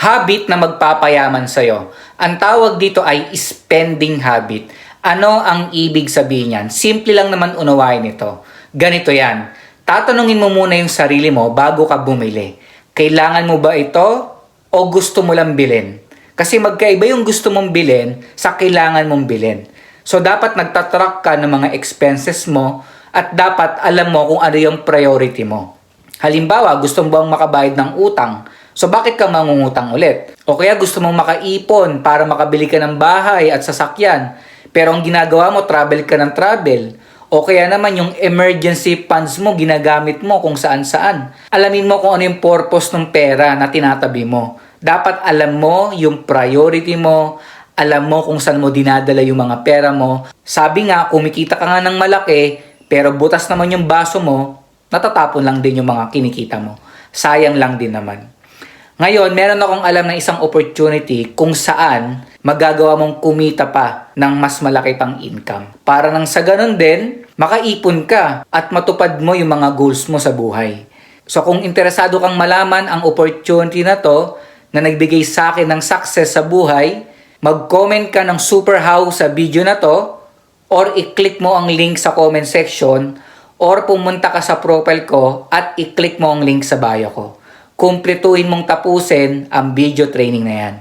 habit na magpapayaman sa'yo. Ang tawag dito ay spending habit. Ano ang ibig sabihin yan? Simple lang naman unawain ito. Ganito yan. Tatanungin mo muna yung sarili mo bago ka bumili. Kailangan mo ba ito o gusto mo lang bilhin? Kasi magkaiba yung gusto mong bilhin sa kailangan mong bilhin. So dapat nagtatrack ka ng mga expenses mo at dapat alam mo kung ano yung priority mo. Halimbawa, gusto mo bang makabayad ng utang? So bakit ka mangungutang ulit? O kaya gusto mong makaipon para makabili ka ng bahay at sasakyan. Pero ang ginagawa mo, travel ka ng travel. O kaya naman yung emergency funds mo, ginagamit mo kung saan-saan. Alamin mo kung ano yung purpose ng pera na tinatabi mo. Dapat alam mo yung priority mo, alam mo kung saan mo dinadala yung mga pera mo. Sabi nga, kumikita ka nga ng malaki, pero butas naman yung baso mo, natatapon lang din yung mga kinikita mo. Sayang lang din naman. Ngayon, meron akong alam ng isang opportunity kung saan magagawa mong kumita pa ng mas malaki pang income. Para nang sa ganun din, makaipon ka at matupad mo yung mga goals mo sa buhay. So kung interesado kang malaman ang opportunity na to, na nagbigay sa akin ng success sa buhay, mag-comment ka ng super how sa video na to, or i-click mo ang link sa comment section, or pumunta ka sa profile ko at i-click mo ang link sa bio ko. Kumpletuhin mong tapusin ang video training na yan.